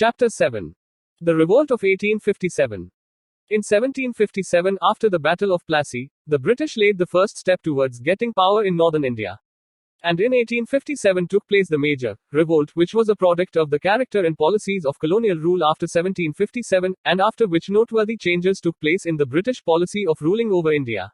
Chapter 7. The Revolt of 1857. In 1757, after the Battle of Plassey, the British laid the first step towards getting power in northern India. And in 1857 took place the major revolt, which was a product of the character and policies of colonial rule after 1757, and after which noteworthy changes took place in the British policy of ruling over India.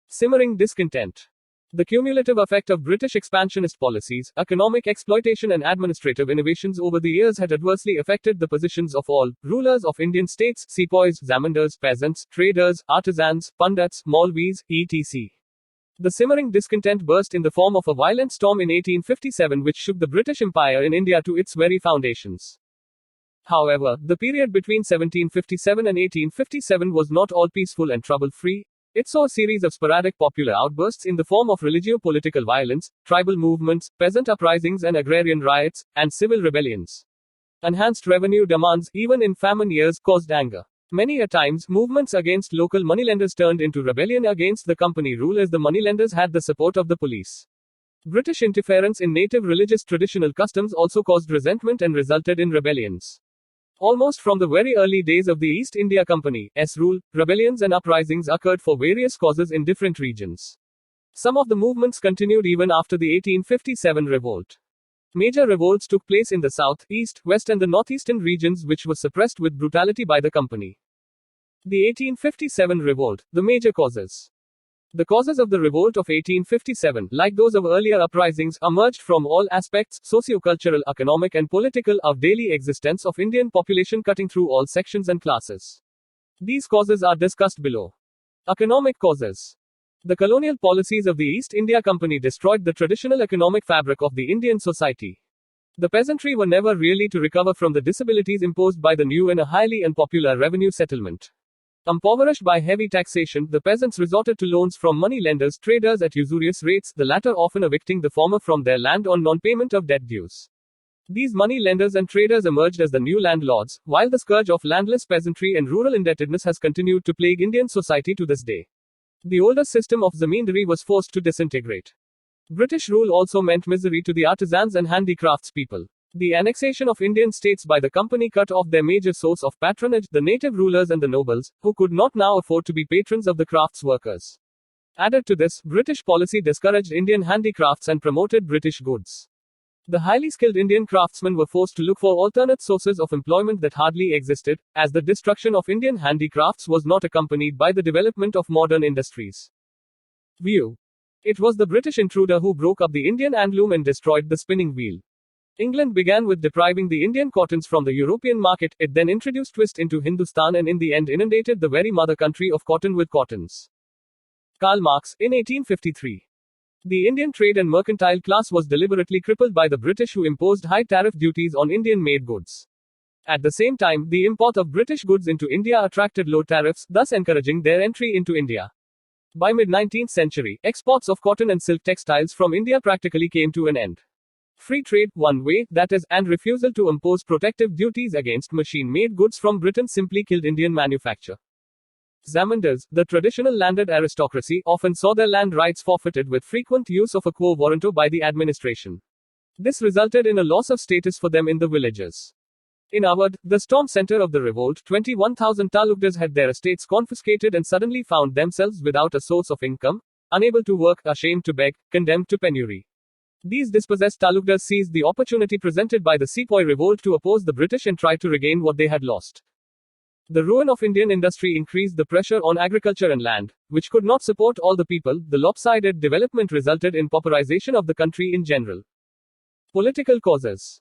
Simmering discontent. The cumulative effect of British expansionist policies, economic exploitation and administrative innovations over the years had adversely affected the positions of all rulers of Indian states, sepoys, zamindars, peasants, traders, artisans, pundits, Maulvis, etc. The simmering discontent burst in the form of a violent storm in 1857 which shook the British Empire in India to its very foundations. However, the period between 1757 and 1857 was not all peaceful and trouble-free. It saw a series of sporadic popular outbursts in the form of religio-political violence, tribal movements, peasant uprisings and agrarian riots, and civil rebellions. Enhanced revenue demands, even in famine years, caused anger. Many a times, movements against local moneylenders turned into rebellion against the company rule as the moneylenders had the support of the police. British interference in native religious traditional customs also caused resentment and resulted in rebellions. Almost from the very early days of the East India Company's rule, rebellions and uprisings occurred for various causes in different regions. Some of the movements continued even after the 1857 revolt. Major revolts took place in the south, east, west and the northeastern regions which were suppressed with brutality by the company. The 1857 revolt, the major causes. The causes of the revolt of 1857, like those of earlier uprisings, emerged from all aspects, socio-cultural, economic and political, of daily existence of Indian population cutting through all sections and classes. These causes are discussed below. Economic causes. The colonial policies of the East India Company destroyed the traditional economic fabric of the Indian society. The peasantry were never really to recover from the disabilities imposed by the new and a highly unpopular revenue settlement. Impoverished by heavy taxation, the peasants resorted to loans from money lenders, traders at usurious rates, the latter often evicting the former from their land on non-payment of debt dues. These money lenders and traders emerged as the new landlords, while the scourge of landless peasantry and rural indebtedness has continued to plague Indian society to this day. The older system of zamindari was forced to disintegrate. British rule also meant misery to the artisans and handicrafts people. The annexation of Indian states by the company cut off their major source of patronage, the native rulers and the nobles, who could not now afford to be patrons of the crafts workers. Added to this, British policy discouraged Indian handicrafts and promoted British goods. The highly skilled Indian craftsmen were forced to look for alternate sources of employment that hardly existed, as the destruction of Indian handicrafts was not accompanied by the development of modern industries. View. It was the British intruder who broke up the Indian handloom and destroyed the spinning wheel. England began with depriving the Indian cottons from the European market, it then introduced twist into Hindustan and in the end inundated the very mother country of cotton with cottons. Karl Marx, in 1853. The Indian trade and mercantile class was deliberately crippled by the British who imposed high tariff duties on Indian-made goods. At the same time, the import of British goods into India attracted low tariffs, thus encouraging their entry into India. By mid-19th century, exports of cotton and silk textiles from India practically came to an end. Free trade, one way, that is, and refusal to impose protective duties against machine-made goods from Britain simply killed Indian manufacture. Zamindars, the traditional landed aristocracy, often saw their land rights forfeited with frequent use of a quo warranto by the administration. This resulted in a loss of status for them in the villages. In Awadh, the storm center of the revolt, 21,000 talukdars had their estates confiscated and suddenly found themselves without a source of income, unable to work, ashamed to beg, condemned to penury. These dispossessed talukdars seized the opportunity presented by the sepoy revolt to oppose the British and try to regain what they had lost. The ruin of Indian industry increased the pressure on agriculture and land, which could not support all the people. The lopsided development resulted in pauperization of the country in general. Political causes.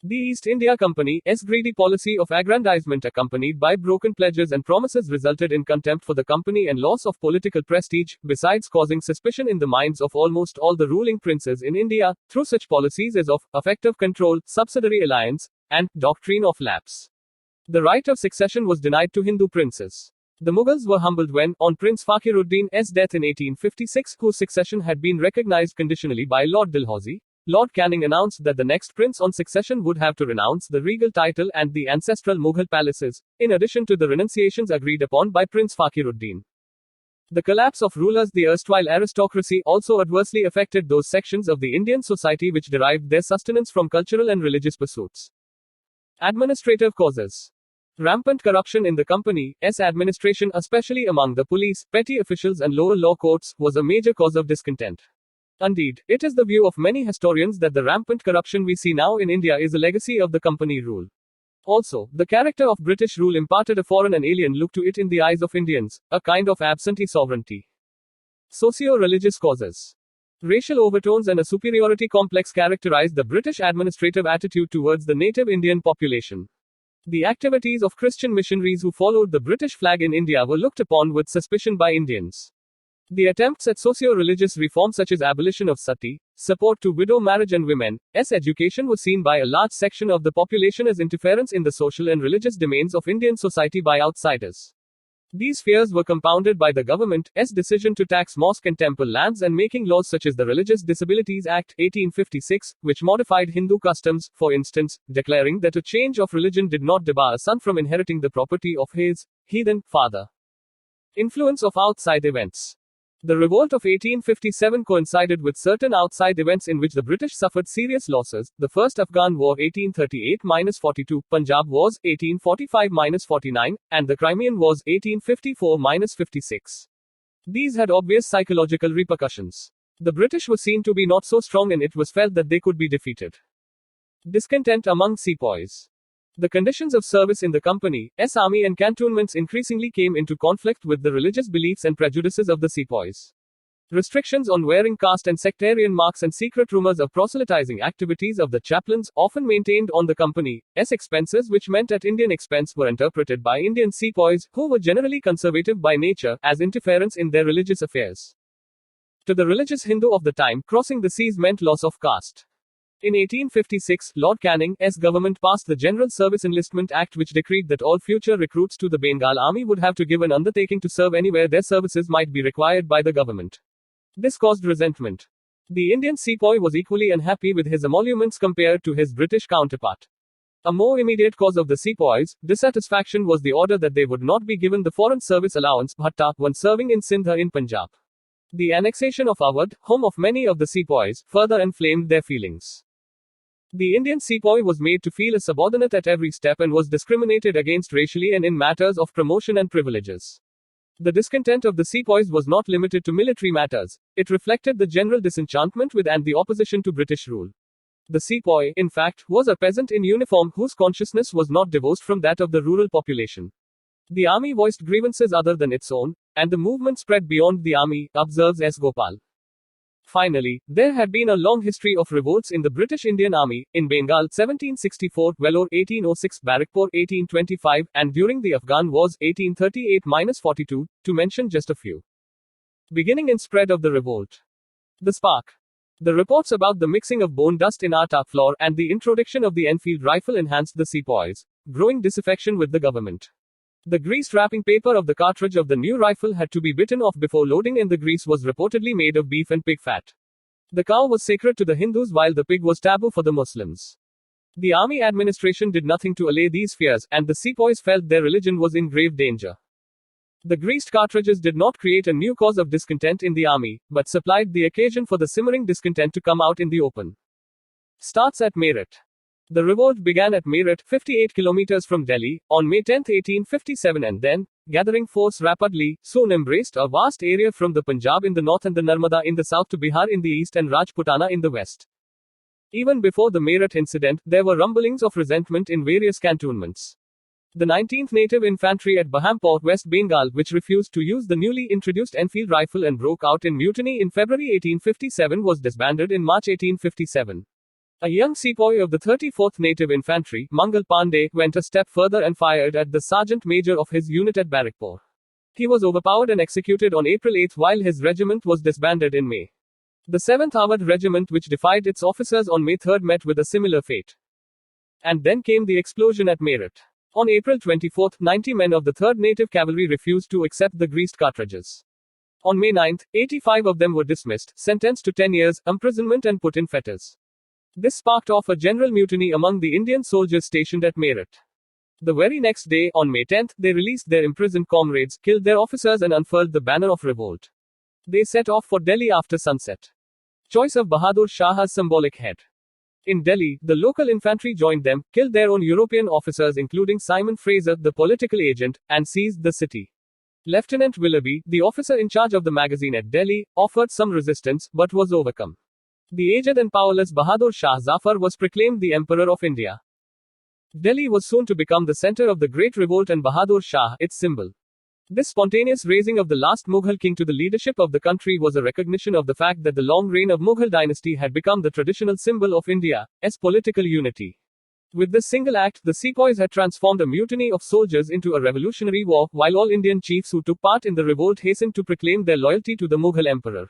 The East India Company's greedy policy of aggrandizement accompanied by broken pledges and promises resulted in contempt for the company and loss of political prestige, besides causing suspicion in the minds of almost all the ruling princes in India, through such policies as of effective control, subsidiary alliance, and doctrine of lapse. The right of succession was denied to Hindu princes. The Mughals were humbled when, on Prince Fakiruddin's death in 1856, whose succession had been recognized conditionally by Lord Dalhousie, Lord Canning announced that the next prince on succession would have to renounce the regal title and the ancestral Mughal palaces, in addition to the renunciations agreed upon by Prince Fakiruddin. The collapse of rulers, the erstwhile aristocracy, also adversely affected those sections of the Indian society which derived their sustenance from cultural and religious pursuits. Administrative causes. Rampant corruption in the company's administration, especially among the police, petty officials, and lower law courts, was a major cause of discontent. Indeed, it is the view of many historians that the rampant corruption we see now in India is a legacy of the company rule. Also, the character of British rule imparted a foreign and alien look to it in the eyes of Indians, a kind of absentee sovereignty. Socio-religious causes. Racial overtones and a superiority complex characterized the British administrative attitude towards the native Indian population. The activities of Christian missionaries who followed the British flag in India were looked upon with suspicion by Indians. The attempts at socio-religious reform such as abolition of sati, support to widow marriage and women's education was seen by a large section of the population as interference in the social and religious domains of Indian society by outsiders. These fears were compounded by the government's decision to tax mosque and temple lands and making laws such as the Religious Disabilities Act 1856, which modified Hindu customs, for instance, declaring that a change of religion did not debar a son from inheriting the property of his heathen father. Influence of outside events. The revolt of 1857 coincided with certain outside events in which the British suffered serious losses: the First Afghan War 1838-42, Punjab Wars 1845-49, and the Crimean Wars 1854-56. These had obvious psychological repercussions. The British were seen to be not so strong, and it was felt that they could be defeated. Discontent among sepoys. The conditions of service in the company's army and cantonments increasingly came into conflict with the religious beliefs and prejudices of the sepoys. Restrictions on wearing caste and sectarian marks and secret rumors of proselytizing activities of the chaplains, often maintained on the company's expenses, which meant at Indian expense, were interpreted by Indian sepoys, who were generally conservative by nature, as interference in their religious affairs. To the religious Hindu of the time, crossing the seas meant loss of caste. In 1856, Lord Canning's government passed the General Service Enlistment Act, which decreed that all future recruits to the Bengal Army would have to give an undertaking to serve anywhere their services might be required by the government. This caused resentment. The Indian sepoy was equally unhappy with his emoluments compared to his British counterpart. A more immediate cause of the sepoys' dissatisfaction was the order that they would not be given the Foreign Service Allowance bhatta when serving in Sindh in Punjab. The annexation of Awadh, home of many of the sepoys, further inflamed their feelings. The Indian sepoy was made to feel a subordinate at every step and was discriminated against racially and in matters of promotion and privileges. The discontent of the sepoys was not limited to military matters. It reflected the general disenchantment with and the opposition to British rule. The sepoy, in fact, was a peasant in uniform whose consciousness was not divorced from that of the rural population. The army voiced grievances other than its own, and the movement spread beyond the army, observes S. Gopal. Finally, there had been a long history of revolts in the British Indian Army, in Bengal 1764, Vellore 1806, Barrackpore 1825, and during the Afghan Wars 1838-42, to mention just a few. Beginning and spread of the revolt. The spark. The reports about the mixing of bone dust in atta flour and the introduction of the Enfield rifle enhanced the sepoys' growing disaffection with the government. The greased wrapping paper of the cartridge of the new rifle had to be bitten off before loading, and the grease was reportedly made of beef and pig fat. The cow was sacred to the Hindus while the pig was taboo for the Muslims. The army administration did nothing to allay these fears, and the sepoys felt their religion was in grave danger. The greased cartridges did not create a new cause of discontent in the army, but supplied the occasion for the simmering discontent to come out in the open. Starts at Meerut. The revolt began at Meerut, 58 kilometers from Delhi, on May 10, 1857, and then, gathering force rapidly, soon embraced a vast area from the Punjab in the north and the Narmada in the south to Bihar in the east and Rajputana in the west. Even before the Meerut incident, there were rumblings of resentment in various cantonments. The 19th Native Infantry at Bahampur, West Bengal, which refused to use the newly introduced Enfield rifle and broke out in mutiny in February 1857, was disbanded in March 1857. A young sepoy of the 34th Native Infantry, Mangal Pandey, went a step further and fired at the sergeant major of his unit at Barrackpore. He was overpowered and executed on April 8 while his regiment was disbanded in May. The 7th Awadh Regiment, which defied its officers on May 3, met with a similar fate. And then came the explosion at Meerut. On April 24, 90 men of the 3rd Native Cavalry refused to accept the greased cartridges. On May 9, 85 of them were dismissed, sentenced to 10 years' imprisonment and put in fetters. This sparked off a general mutiny among the Indian soldiers stationed at Meerut. The very next day, on May 10, they released their imprisoned comrades, killed their officers, and unfurled the banner of revolt. They set off for Delhi after sunset. Choice of Bahadur Shah as symbolic head. In Delhi, the local infantry joined them, killed their own European officers including Simon Fraser, the political agent, and seized the city. Lieutenant Willoughby, the officer in charge of the magazine at Delhi, offered some resistance, but was overcome. The aged and powerless Bahadur Shah Zafar was proclaimed the Emperor of India. Delhi was soon to become the center of the Great Revolt and Bahadur Shah, its symbol. This spontaneous raising of the last Mughal king to the leadership of the country was a recognition of the fact that the long reign of Mughal dynasty had become the traditional symbol of India's political unity. With this single act, the sepoys had transformed a mutiny of soldiers into a revolutionary war, while all Indian chiefs who took part in the revolt hastened to proclaim their loyalty to the Mughal emperor.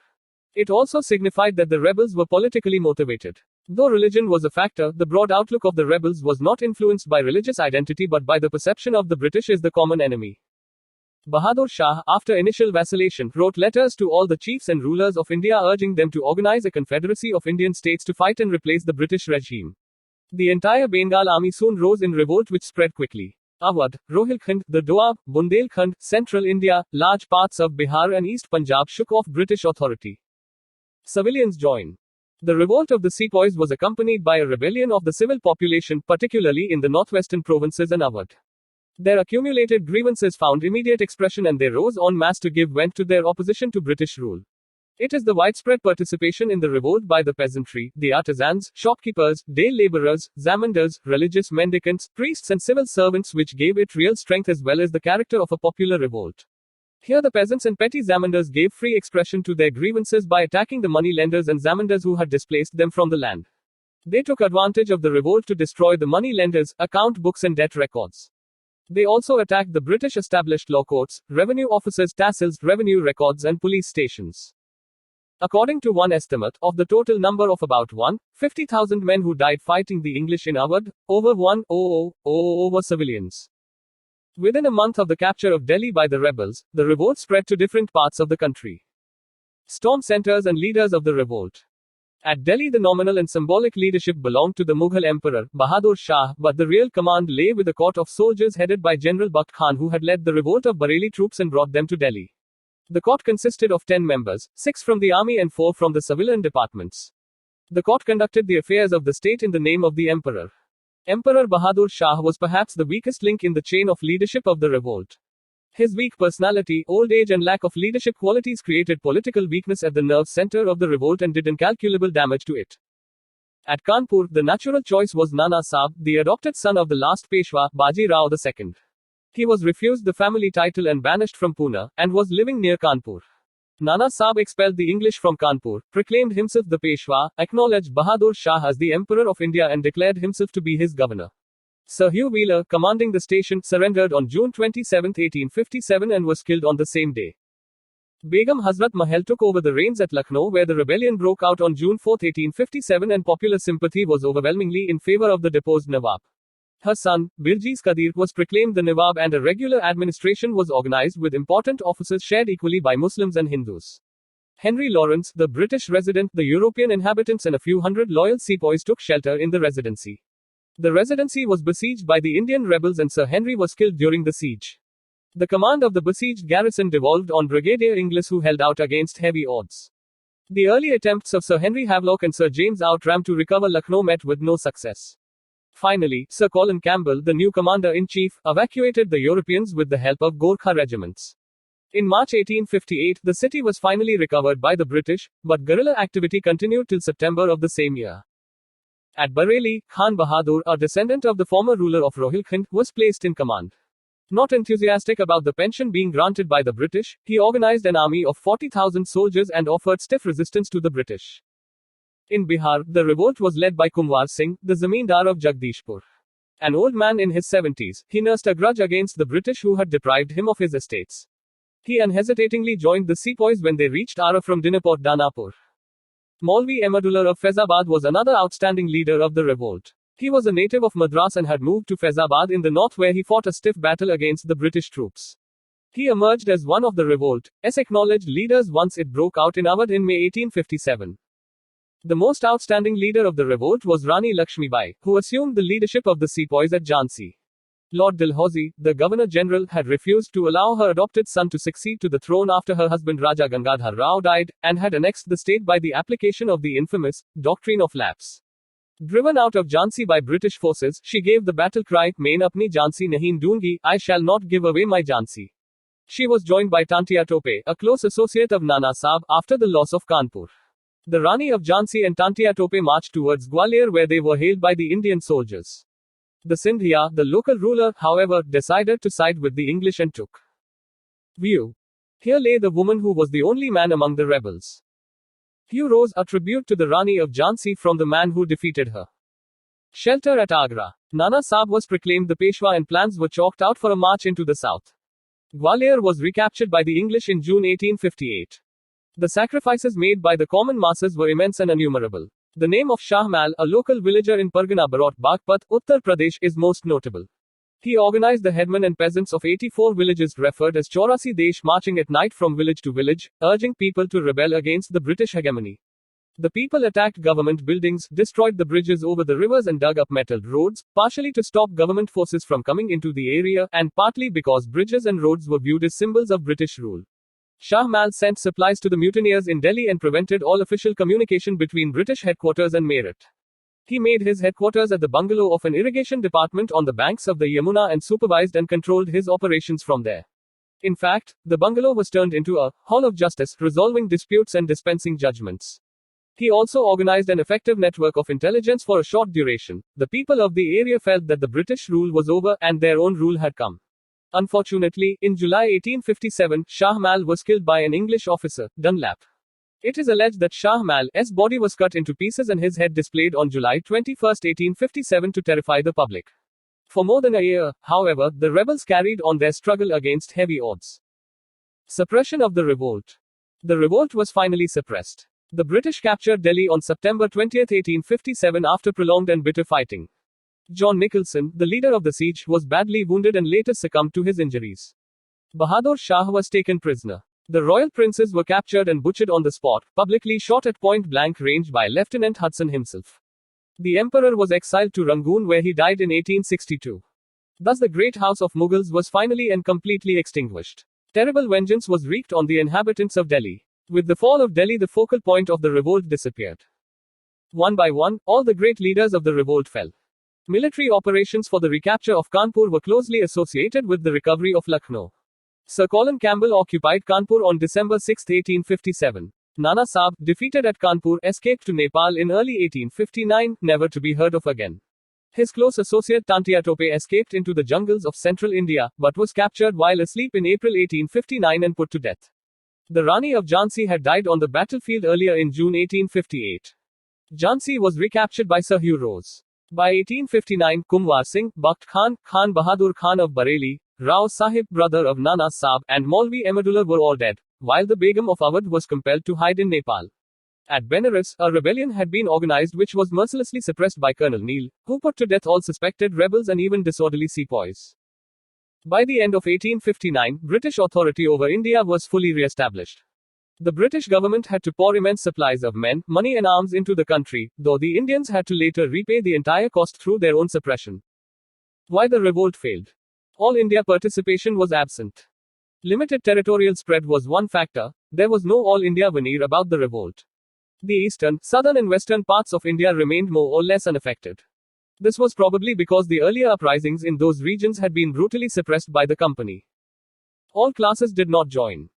It also signified that the rebels were politically motivated. Though religion was a factor, the broad outlook of the rebels was not influenced by religious identity but by the perception of the British as the common enemy. Bahadur Shah, after initial vacillation, wrote letters to all the chiefs and rulers of India urging them to organize a confederacy of Indian states to fight and replace the British regime. The entire Bengal army soon rose in revolt which spread quickly. Awadh, Rohilkhand, the Doab, Bundelkhand, central India, large parts of Bihar and East Punjab shook off British authority. Civilians joined. The revolt of the sepoys was accompanied by a rebellion of the civil population, particularly in the northwestern provinces and Awadh. Their accumulated grievances found immediate expression and they rose en masse to give vent to their opposition to British rule. It is the widespread participation in the revolt by the peasantry, the artisans, shopkeepers, day laborers, zamindars, religious mendicants, priests and civil servants which gave it real strength as well as the character of a popular revolt. Here the peasants and petty zamindars gave free expression to their grievances by attacking the money lenders and zamindars who had displaced them from the land. They took advantage of the revolt to destroy the money lenders, account books and debt records. They also attacked the British established law courts, revenue offices, tahsils, revenue records and police stations. According to one estimate, of the total number of about 150,000 men who died fighting the English in Awadh, over 100,000 were civilians. Within a month of the capture of Delhi by the rebels, the revolt spread to different parts of the country. Storm centers and leaders of the revolt. At Delhi, the nominal and symbolic leadership belonged to the Mughal emperor, Bahadur Shah, but the real command lay with a court of soldiers headed by General Bakht Khan, who had led the revolt of Bareilly troops and brought them to Delhi. The court consisted of 10 members, 6 from the army and 4 from the civilian departments. The court conducted the affairs of the state in the name of the emperor. Emperor Bahadur Shah was perhaps the weakest link in the chain of leadership of the revolt. His weak personality, old age and lack of leadership qualities created political weakness at the nerve center of the revolt and did incalculable damage to it. At Kanpur, the natural choice was Nana Sahib, the adopted son of the last Peshwa, Baji Rao II. He was refused the family title and banished from Pune, and was living near Kanpur. Nana Sahib expelled the English from Kanpur, proclaimed himself the Peshwa, acknowledged Bahadur Shah as the Emperor of India and declared himself to be his governor. Sir Hugh Wheeler, commanding the station, surrendered on June 27, 1857 and was killed on the same day. Begum Hazrat Mahal took over the reins at Lucknow where the rebellion broke out on June 4, 1857 and popular sympathy was overwhelmingly in favor of the deposed Nawab. Her son, Birjiz Qadir, was proclaimed the Nawab and a regular administration was organized with important offices shared equally by Muslims and Hindus. Henry Lawrence, the British resident, the European inhabitants and a few hundred loyal sepoys took shelter in the residency. The residency was besieged by the Indian rebels and Sir Henry was killed during the siege. The command of the besieged garrison devolved on Brigadier Inglis who held out against heavy odds. The early attempts of Sir Henry Havelock and Sir James Outram to recover Lucknow met with no success. Finally, Sir Colin Campbell, the new commander-in-chief, evacuated the Europeans with the help of Gorkha regiments. In March 1858, the city was finally recovered by the British, but guerrilla activity continued till September of the same year. At Bareilly, Khan Bahadur, a descendant of the former ruler of Rohilkhand, was placed in command. Not enthusiastic about the pension being granted by the British, he organized an army of 40,000 soldiers and offered stiff resistance to the British. In Bihar, the revolt was led by Kumwar Singh, the zamindar of Jagdishpur. An old man in his 70s, he nursed a grudge against the British who had deprived him of his estates. He unhesitatingly joined the sepoys when they reached Ara from Dinapur Danapur. Maulvi Ahmadullah of Faizabad was another outstanding leader of the revolt. He was a native of Madras and had moved to Faizabad in the north where he fought a stiff battle against the British troops. He emerged as one of the revolt's acknowledged leaders once it broke out in Awadh in May 1857. The most outstanding leader of the revolt was Rani Lakshmibai, who assumed the leadership of the sepoys at Jhansi. Lord Dalhousie, the Governor-General, had refused to allow her adopted son to succeed to the throne after her husband Raja Gangadhar Rao died, and had annexed the state by the application of the infamous doctrine of lapse. Driven out of Jhansi by British forces, she gave the battle cry, Main apni Jhansi nahin doongi, I shall not give away my Jhansi. She was joined by Tantia Tope, a close associate of Nana Sahib, after the loss of Kanpur. The Rani of Jhansi and Tantia Tope marched towards Gwalior where they were hailed by the Indian soldiers. The Sindhia, the local ruler, however, decided to side with the English and took view. Here lay the woman who was the only man among the rebels. Heroes, a tribute to the Rani of Jhansi from the man who defeated her. Shelter at Agra. Nana Sahib was proclaimed the Peshwa and plans were chalked out for a march into the south. Gwalior was recaptured by the English in June 1858. The sacrifices made by the common masses were immense and innumerable. The name of Shahmal, a local villager in Pargana Barot, Bagpat, Uttar Pradesh, is most notable. He organized the headmen and peasants of 84 villages referred as Chaurasi Desh marching at night from village to village, urging people to rebel against the British hegemony. The people attacked government buildings, destroyed the bridges over the rivers and dug up metalled roads, partially to stop government forces from coming into the area, and partly because bridges and roads were viewed as symbols of British rule. Shahmal sent supplies to the mutineers in Delhi and prevented all official communication between British headquarters and Meerut. He made his headquarters at the bungalow of an irrigation department on the banks of the Yamuna and supervised and controlled his operations from there. In fact, the bungalow was turned into a hall of justice, resolving disputes and dispensing judgments. He also organized an effective network of intelligence for a short duration. The people of the area felt that the British rule was over and their own rule had come. Unfortunately, in July 1857, Shahmal was killed by an English officer, Dunlap. It is alleged that Shahmal's body was cut into pieces and his head displayed on July 21, 1857 to terrify the public. For more than a year, however, the rebels carried on their struggle against heavy odds. Suppression of the revolt. The revolt was finally suppressed. The British captured Delhi on September 20, 1857 after prolonged and bitter fighting. John Nicholson, the leader of the siege, was badly wounded and later succumbed to his injuries. Bahadur Shah was taken prisoner. The royal princes were captured and butchered on the spot, publicly shot at point-blank range by Lieutenant Hudson himself. The emperor was exiled to Rangoon where he died in 1862. Thus the great house of Mughals was finally and completely extinguished. Terrible vengeance was wreaked on the inhabitants of Delhi. With the fall of Delhi, the focal point of the revolt disappeared. One by one, all the great leaders of the revolt fell. Military operations for the recapture of Kanpur were closely associated with the recovery of Lucknow. Sir Colin Campbell occupied Kanpur on December 6, 1857. Nana Sahib, defeated at Kanpur, escaped to Nepal in early 1859, never to be heard of again. His close associate Tantia Tope escaped into the jungles of central India, but was captured while asleep in April 1859 and put to death. The Rani of Jhansi had died on the battlefield earlier in June 1858. Jhansi was recaptured by Sir Hugh Rose. By 1859, Kumwar Singh, Bakht Khan, Khan Bahadur Khan of Bareilly, Rao Sahib, brother of Nana Sahib, and Maulvi Ahmadullah were all dead, while the Begum of Awadh was compelled to hide in Nepal. At Benares, a rebellion had been organized which was mercilessly suppressed by Colonel Neil, who put to death all suspected rebels and even disorderly sepoys. By the end of 1859, British authority over India was fully re-established. The British government had to pour immense supplies of men, money and arms into the country, though the Indians had to later repay the entire cost through their own suppression. Why the revolt failed? All India participation was absent. Limited territorial spread was one factor. There was no all India veneer about the revolt. The eastern, southern and western parts of India remained more or less unaffected. This was probably because the earlier uprisings in those regions had been brutally suppressed by the company. All classes did not join.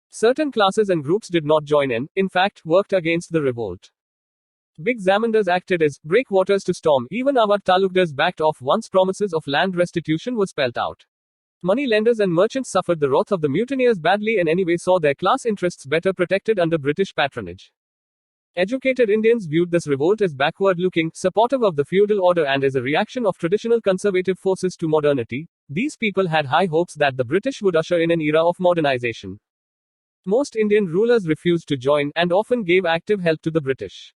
Certain classes and groups did not join in fact, worked against the revolt. Big zamindars acted as breakwaters to storm. Even our talukdars backed off once promises of land restitution was spelt out. Money lenders and merchants suffered the wrath of the mutineers badly and anyway saw their class interests better protected under British patronage. Educated Indians viewed this revolt as backward-looking, supportive of the feudal order and as a reaction of traditional conservative forces to modernity. These people had high hopes that the British would usher in an era of modernization. Most Indian rulers refused to join and often gave active help to the British.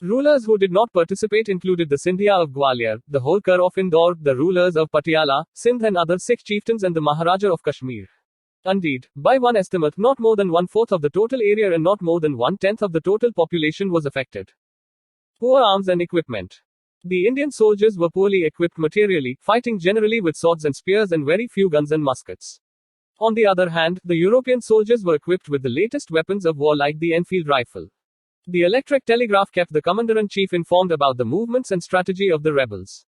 Rulers who did not participate included the Sindhia of Gwalior, the Holkar of Indore, the rulers of Patiala, Sindh and other Sikh chieftains and the Maharaja of Kashmir. Indeed, by one estimate, not more than 1/4 of the total area and not more than 1/10 of the total population was affected. Poor arms and equipment. The Indian soldiers were poorly equipped materially, fighting generally with swords and spears and very few guns and muskets. On the other hand, the European soldiers were equipped with the latest weapons of war like the Enfield rifle. The electric telegraph kept the commander-in-chief informed about the movements and strategy of the rebels.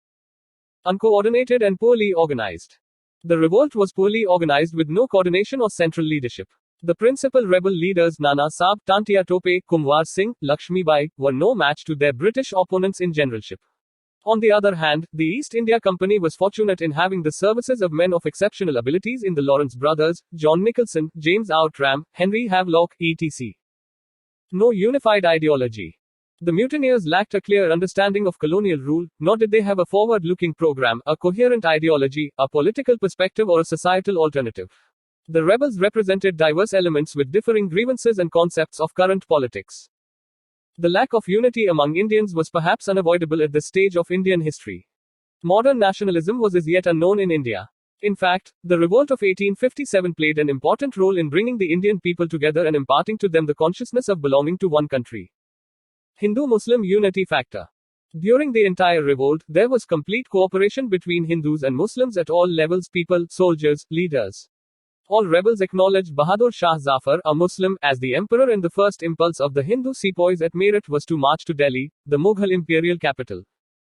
Uncoordinated and poorly organized. The revolt was poorly organized with no coordination or central leadership. The principal rebel leaders Nana Sahib, Tantia Tope, Kumwar Singh, Lakshmi Bai were no match to their British opponents in generalship. On the other hand, the East India Company was fortunate in having the services of men of exceptional abilities in the Lawrence brothers, John Nicholson, James Outram, Henry Havelock, etc. No unified ideology. The mutineers lacked a clear understanding of colonial rule, nor did they have a forward-looking program, a coherent ideology, a political perspective or a societal alternative. The rebels represented diverse elements with differing grievances and concepts of current politics. The lack of unity among Indians was perhaps unavoidable at this stage of Indian history. Modern nationalism was as yet unknown in India. In fact, the revolt of 1857 played an important role in bringing the Indian people together and imparting to them the consciousness of belonging to one country. Hindu-Muslim unity factor. During the entire revolt, there was complete cooperation between Hindus and Muslims at all levels: people, soldiers, leaders. All rebels acknowledged Bahadur Shah Zafar, a Muslim, as the emperor, and the first impulse of the Hindu sepoys at Meerut was to march to Delhi, the Mughal imperial capital.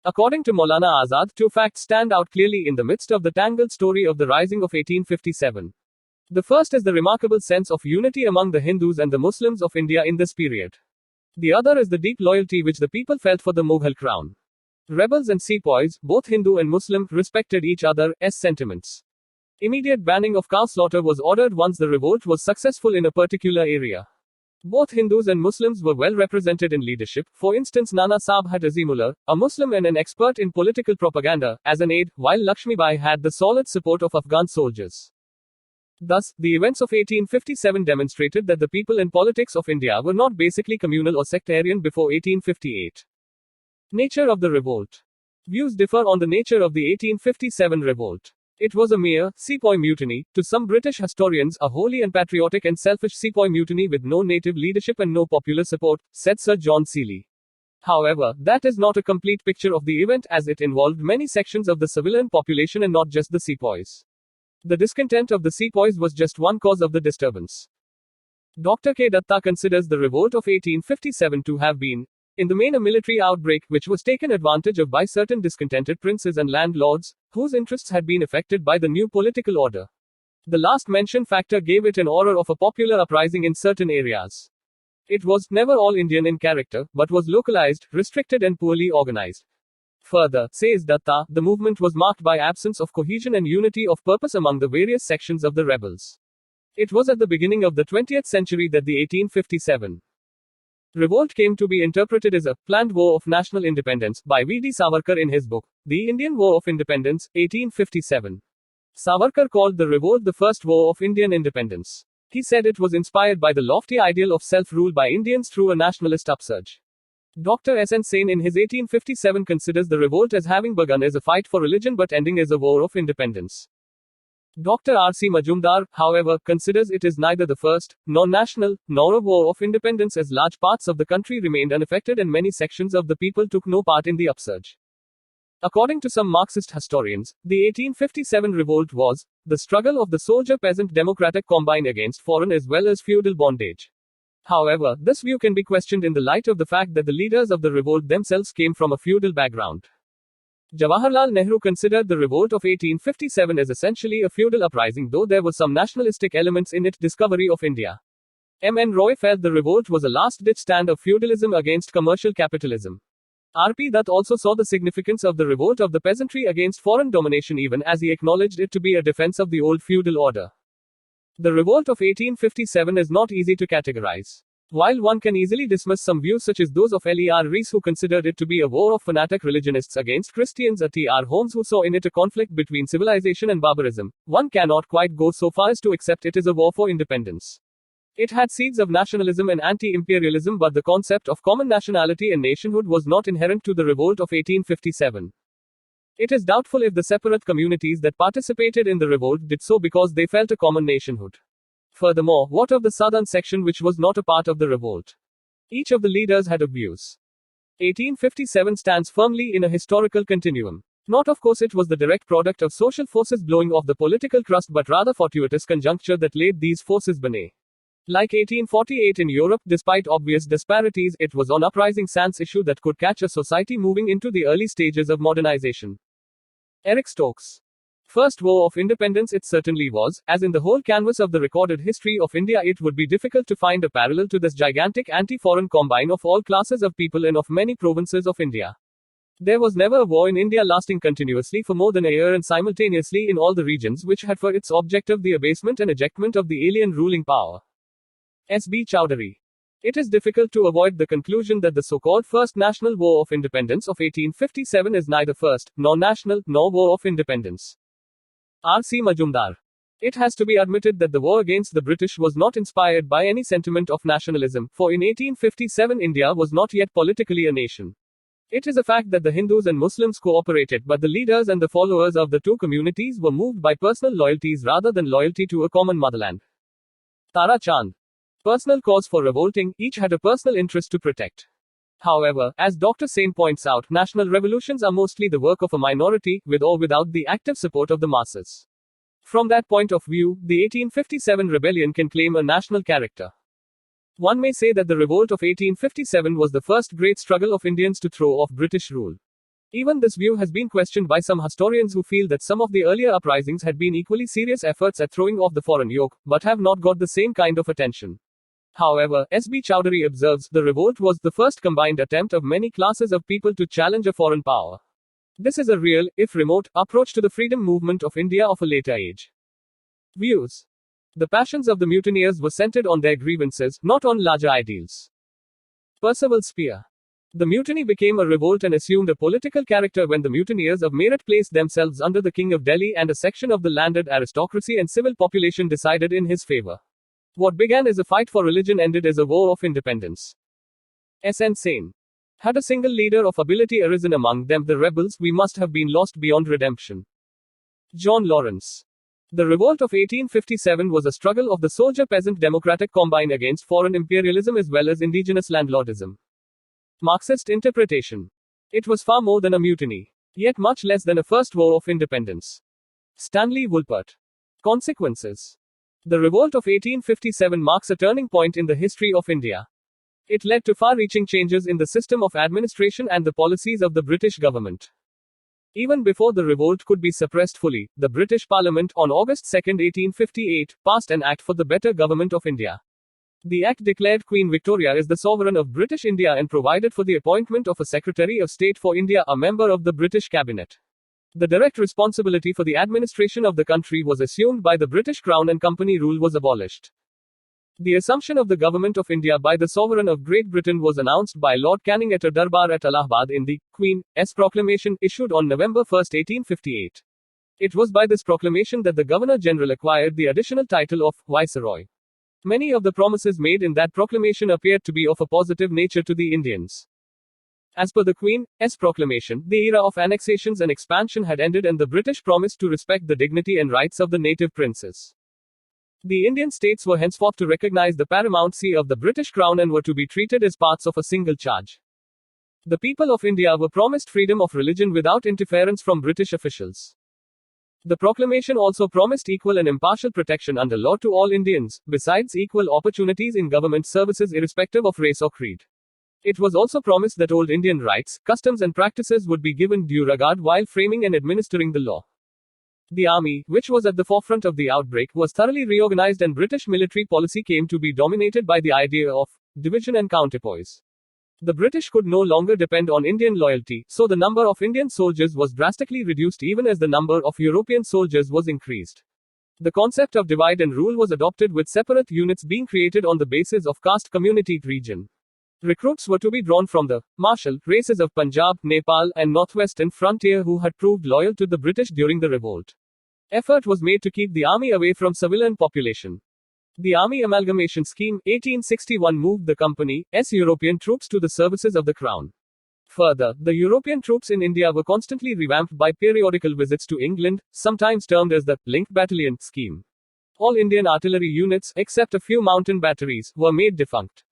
According to Maulana Azad, two facts stand out clearly in the midst of the tangled story of the rising of 1857. The first is the remarkable sense of unity among the Hindus and the Muslims of India in this period. The other is the deep loyalty which the people felt for the Mughal crown. Rebels and sepoys, both Hindu and Muslim, respected each other's sentiments. Immediate banning of cow slaughter was ordered once the revolt was successful in a particular area. Both Hindus and Muslims were well represented in leadership. For instance, Nana Sahib had Azimullah, a Muslim and an expert in political propaganda, as an aide, while Lakshmi Bai had the solid support of Afghan soldiers. Thus, the events of 1857 demonstrated that the people and politics of India were not basically communal or sectarian before 1858. Nature of the revolt. Views differ on the nature of the 1857 revolt. It was a mere sepoy mutiny, to some British historians, a wholly unpatriotic and selfish sepoy mutiny with no native leadership and no popular support, said Sir John Seeley. However, that is not a complete picture of the event, as it involved many sections of the civilian population and not just the sepoys. The discontent of the sepoys was just one cause of the disturbance. Dr. K. Datta considers the revolt of 1857 to have been, in the main, a military outbreak, which was taken advantage of by certain discontented princes and landlords, whose interests had been affected by the new political order. The last mentioned factor gave it an aura of a popular uprising in certain areas. It was never all Indian in character, but was localized, restricted and poorly organized. Further, says Datta, the movement was marked by absence of cohesion and unity of purpose among the various sections of the rebels. It was at the beginning of the 20th century that the 1857 revolt came to be interpreted as a planned war of national independence by V.D. Savarkar in his book, The Indian War of Independence, 1857. Savarkar called the revolt the first war of Indian independence. He said it was inspired by the lofty ideal of self-rule by Indians through a nationalist upsurge. Dr. S. N. Sain in his 1857 considers the revolt as having begun as a fight for religion but ending as a war of independence. Dr. R. C. Majumdar, however, considers it is neither the first, nor national, nor a war of independence, as large parts of the country remained unaffected and many sections of the people took no part in the upsurge. According to some Marxist historians, the 1857 revolt was the struggle of the soldier-peasant democratic combine against foreign as well as feudal bondage. However, this view can be questioned in the light of the fact that the leaders of the revolt themselves came from a feudal background. Jawaharlal Nehru considered the revolt of 1857 as essentially a feudal uprising, though there were some nationalistic elements in its discovery of India. M. N. Roy felt the revolt was a last-ditch stand of feudalism against commercial capitalism. R. P. Dutt also saw the significance of the revolt of the peasantry against foreign domination, even as he acknowledged it to be a defense of the old feudal order. The revolt of 1857 is not easy to categorize. While one can easily dismiss some views such as those of L.E.R. Rees, who considered it to be a war of fanatic religionists against Christians, or T.R. Holmes, who saw in it a conflict between civilization and barbarism, one cannot quite go so far as to accept it as a war for independence. It had seeds of nationalism and anti-imperialism, but the concept of common nationality and nationhood was not inherent to the revolt of 1857. It is doubtful if the separate communities that participated in the revolt did so because they felt a common nationhood. Furthermore, what of the southern section which was not a part of the revolt? Each of the leaders had views. 1857 stands firmly in a historical continuum. Not of course it was the direct product of social forces blowing off the political crust, but rather fortuitous conjuncture that laid these forces beneath. Like 1848 in Europe, despite obvious disparities, it was an uprising sans issue that could catch a society moving into the early stages of modernization. Eric Stokes. First War of Independence. It certainly was, as in the whole canvas of the recorded history of India, it would be difficult to find a parallel to this gigantic anti-foreign combine of all classes of people and of many provinces of India. There was never a war in India lasting continuously for more than a year and simultaneously in all the regions which had for its objective the abasement and ejectment of the alien ruling power. S.B. Chowdhury. It is difficult to avoid the conclusion that the so-called First National War of Independence of 1857 is neither first, nor national, nor war of independence. R.C. Majumdar. It has to be admitted that the war against the British was not inspired by any sentiment of nationalism, for in 1857 India was not yet politically a nation. It is a fact that the Hindus and Muslims cooperated, but the leaders and the followers of the two communities were moved by personal loyalties rather than loyalty to a common motherland. Tara Chand. Personal cause for revolting, each had a personal interest to protect. However, as Dr. Sen points out, national revolutions are mostly the work of a minority, with or without the active support of the masses. From that point of view, the 1857 rebellion can claim a national character. One may say that the revolt of 1857 was the first great struggle of Indians to throw off British rule. Even this view has been questioned by some historians who feel that some of the earlier uprisings had been equally serious efforts at throwing off the foreign yoke, but have not got the same kind of attention. However, S.B. Chowdhury observes, the revolt was the first combined attempt of many classes of people to challenge a foreign power. This is a real, if remote, approach to the freedom movement of India of a later age. Views. The passions of the mutineers were centered on their grievances, not on larger ideals. Percival Spear. The mutiny became a revolt and assumed a political character when the mutineers of Meerut placed themselves under the King of Delhi and a section of the landed aristocracy and civil population decided in his favor. What began as a fight for religion ended as a war of independence. S.N. Sen. Had a single leader of ability arisen among them, the rebels, we must have been lost beyond redemption. John Lawrence. The revolt of 1857 was a struggle of the soldier-peasant democratic combine against foreign imperialism as well as indigenous landlordism. Marxist interpretation. It was far more than a mutiny, yet much less than a first war of independence. Stanley Woolpert. Consequences. The revolt of 1857 marks a turning point in the history of India. It led to far-reaching changes in the system of administration and the policies of the British government. Even before the revolt could be suppressed fully, the British Parliament, on August 2, 1858, passed an Act for the Better Government of India. The Act declared Queen Victoria as the sovereign of British India and provided for the appointment of a Secretary of State for India, a member of the British Cabinet. The direct responsibility for the administration of the country was assumed by the British Crown and company rule was abolished. The assumption of the government of India by the sovereign of Great Britain was announced by Lord Canning at a Darbar at Allahabad in the Queen's proclamation issued on November 1, 1858. It was by this proclamation that the Governor-General acquired the additional title of Viceroy. Many of the promises made in that proclamation appeared to be of a positive nature to the Indians. As per the Queen's proclamation, the era of annexations and expansion had ended and the British promised to respect the dignity and rights of the native princes. The Indian states were henceforth to recognize the paramountcy of the British Crown and were to be treated as parts of a single charge. The people of India were promised freedom of religion without interference from British officials. The proclamation also promised equal and impartial protection under law to all Indians, besides equal opportunities in government services irrespective of race or creed. It was also promised that old Indian rights, customs and practices would be given due regard while framing and administering the law. The army, which was at the forefront of the outbreak, was thoroughly reorganized and British military policy came to be dominated by the idea of division and counterpoise. The British could no longer depend on Indian loyalty, so the number of Indian soldiers was drastically reduced even as the number of European soldiers was increased. The concept of divide and rule was adopted with separate units being created on the basis of caste community region. Recruits were to be drawn from the martial races of Punjab, Nepal, and northwestern frontier who had proved loyal to the British during the revolt. Effort was made to keep the army away from civilian population. The Army Amalgamation Scheme, 1861 moved the company's European troops to the services of the Crown. Further, the European troops in India were constantly revamped by periodical visits to England, sometimes termed as the Link Battalion scheme. All Indian artillery units, except a few mountain batteries, were made defunct.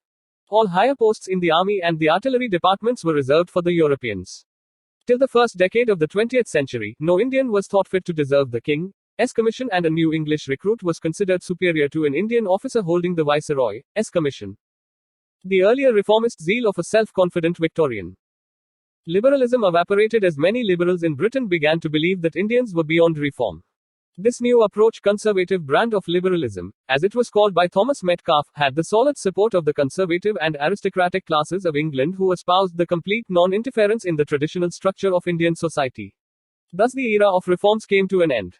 All higher posts in the army and the artillery departments were reserved for the Europeans. Till the first decade of the 20th century, no Indian was thought fit to deserve the king's S commission, and a new English recruit was considered superior to an Indian officer holding the Viceroy's commission. The earlier reformist zeal of a self-confident Victorian liberalism evaporated as many liberals in Britain began to believe that Indians were beyond reform. This new approach, conservative brand of liberalism, as it was called by Thomas Metcalfe, had the solid support of the conservative and aristocratic classes of England who espoused the complete non-interference in the traditional structure of Indian society. Thus the era of reforms came to an end.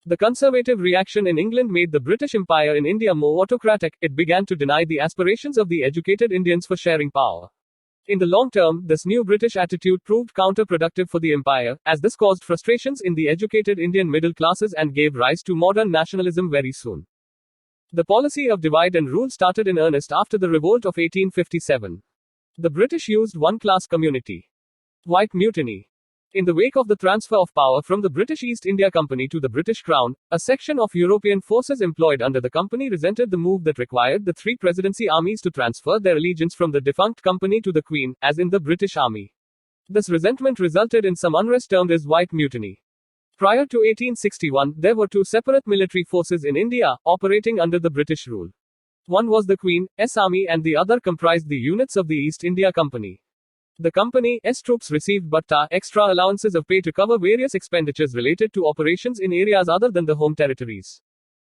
The conservative reaction in England made the British Empire in India more autocratic. It began to deny the aspirations of the educated Indians for sharing power. In the long term, this new British attitude proved counterproductive for the empire, as this caused frustrations in the educated Indian middle classes and gave rise to modern nationalism very soon. The policy of divide and rule started in earnest after the Revolt of 1857. The British used one-class community. White mutiny. In the wake of the transfer of power from the British East India Company to the British Crown, a section of European forces employed under the company resented the move that required the three presidency armies to transfer their allegiance from the defunct company to the Queen, as in the British Army. This resentment resulted in some unrest termed as White Mutiny. Prior to 1861, there were two separate military forces in India, operating under the British rule. One was the Queen's Army and the other comprised the units of the East India Company. The company's troops received bhatta, extra allowances of pay to cover various expenditures related to operations in areas other than the home territories.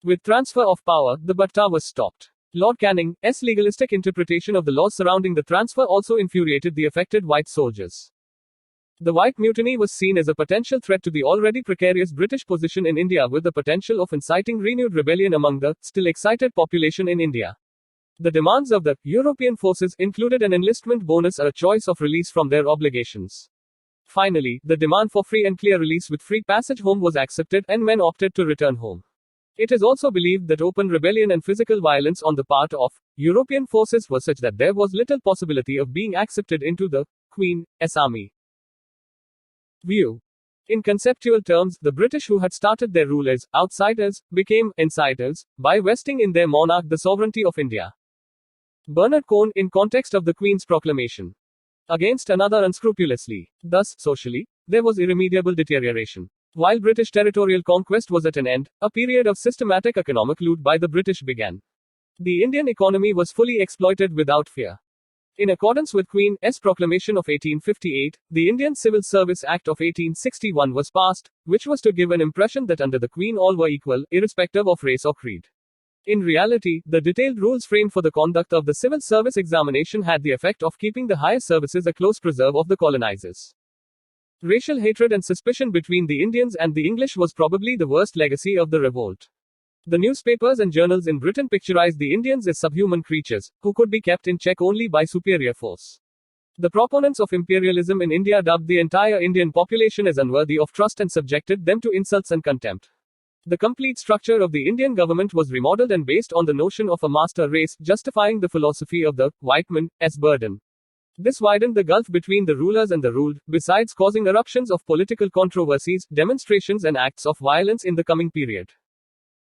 With transfer of power, the bhatta was stopped. Lord Canning's legalistic interpretation of the laws surrounding the transfer also infuriated the affected white soldiers. The White Mutiny was seen as a potential threat to the already precarious British position in India, with the potential of inciting renewed rebellion among the still excited population in India. The demands of the European forces included an enlistment bonus or a choice of release from their obligations. Finally, the demand for free and clear release with free passage home was accepted, and men opted to return home. It is also believed that open rebellion and physical violence on the part of European forces were such that there was little possibility of being accepted into the Queen's army. View. In conceptual terms, the British, who had started their rule as outsiders, became insiders by vesting in their monarch the sovereignty of India. Bernard Cohn, in context of the Queen's proclamation against another unscrupulously. Thus, socially, there was irremediable deterioration. While British territorial conquest was at an end, a period of systematic economic loot by the British began. The Indian economy was fully exploited without fear. In accordance with Queen's Proclamation of 1858, the Indian Civil Service Act of 1861 was passed, which was to give an impression that under the Queen all were equal, irrespective of race or creed. In reality, the detailed rules framed for the conduct of the civil service examination had the effect of keeping the higher services a close preserve of the colonizers. Racial hatred and suspicion between the Indians and the English was probably the worst legacy of the revolt. The newspapers and journals in Britain picturized the Indians as subhuman creatures, who could be kept in check only by superior force. The proponents of imperialism in India dubbed the entire Indian population as unworthy of trust and subjected them to insults and contempt. The complete structure of the Indian government was remodeled and based on the notion of a master race, justifying the philosophy of the white man's burden. This widened the gulf between the rulers and the ruled, besides causing eruptions of political controversies, demonstrations, and acts of violence in the coming period.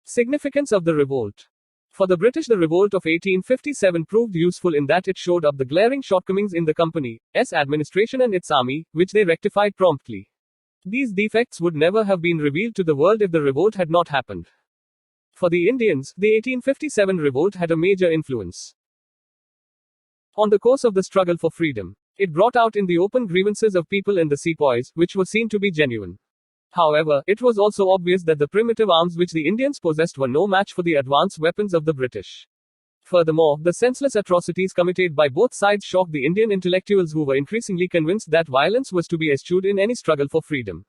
Significance of the revolt. For the British, the revolt of 1857 proved useful in that it showed up the glaring shortcomings in the company's administration and its army, which they rectified promptly. These defects would never have been revealed to the world if the revolt had not happened. For the Indians, the 1857 revolt had a major influence on the course of the struggle for freedom. It brought out in the open grievances of people in the sepoys, which were seen to be genuine. However, it was also obvious that the primitive arms which the Indians possessed were no match for the advanced weapons of the British. Furthermore, the senseless atrocities committed by both sides shocked the Indian intellectuals, who were increasingly convinced that violence was to be eschewed in any struggle for freedom.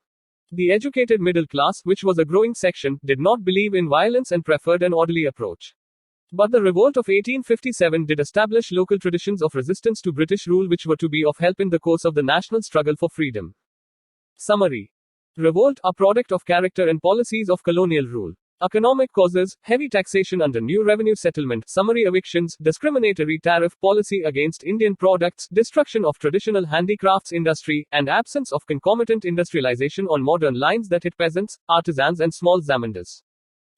The educated middle class, which was a growing section, did not believe in violence and preferred an orderly approach. But the revolt of 1857 did establish local traditions of resistance to British rule which were to be of help in the course of the national struggle for freedom. Summary. Revolt, a product of character and policies of colonial rule. Economic causes: heavy taxation under new revenue settlement, summary evictions, discriminatory tariff policy against Indian products, destruction of traditional handicrafts industry, and absence of concomitant industrialization on modern lines that hit peasants, artisans and small zamindars.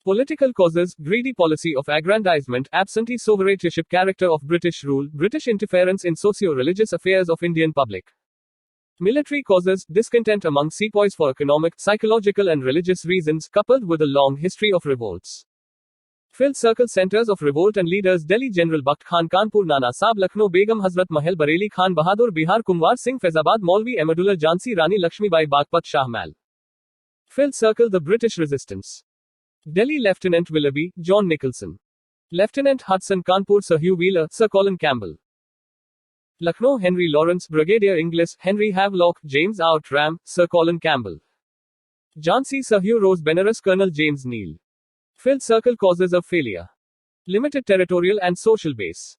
Political causes: greedy policy of aggrandizement, absentee sovereigntyship character of British rule, British interference in socio-religious affairs of Indian public. Military causes: discontent among sepoys for economic, psychological, and religious reasons, coupled with a long history of revolts. Filled circle centers of revolt and leaders: Delhi General Bakht Khan, Kanpur Nana Sahib, Lucknow Begum Hazrat Mahal, Bareli Khan Bahadur, Bihar Kumwar Singh, Faizabad Maulvi Ahmadullah, Jhansi Rani Lakshmibai, Bagpat Shah Mahal. Filled circle: the British resistance. Delhi Lieutenant Willoughby, John Nicholson. Lieutenant Hudson, Kanpur Sir Hugh Wheeler, Sir Colin Campbell. Lucknow Henry Lawrence, Brigadier Inglis, Henry Havelock, James Outram, Sir Colin Campbell. Jhansi Sir Hugh Rose, Benares Colonel James Neal. Filled circle: causes of failure. Limited territorial and social base.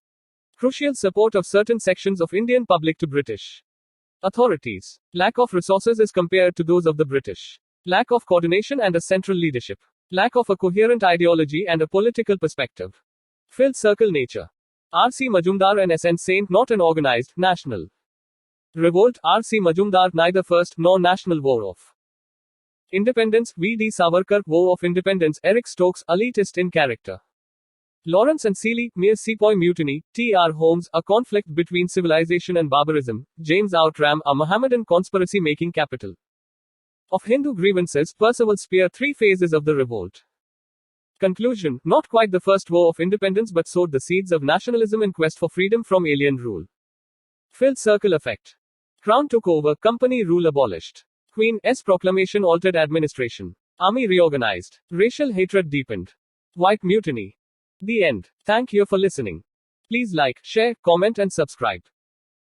Crucial support of certain sections of Indian public to British authorities. Lack of resources as compared to those of the British. Lack of coordination and a central leadership. Lack of a coherent ideology and a political perspective. Filled circle: nature. R.C. Majumdar and S.N. Saint, not an organized, national revolt. R.C. Majumdar, neither First nor National War of Independence. V.D. Savarkar, War of Independence. Eric Stokes, elitist in character. Lawrence and Seeley, mere sepoy mutiny. T.R. Holmes, a conflict between civilization and barbarism. James Outram, a Mohammedan conspiracy making capital of Hindu grievances. Percival Spear, three phases of the revolt. Conclusion: not quite the first war of independence, but sowed the seeds of nationalism in quest for freedom from alien rule. Filled circle effect. Crown took over, company rule abolished. Queen's proclamation altered administration. Army reorganized. Racial hatred deepened. White mutiny. The end. Thank you for listening. Please like, share, comment, and subscribe.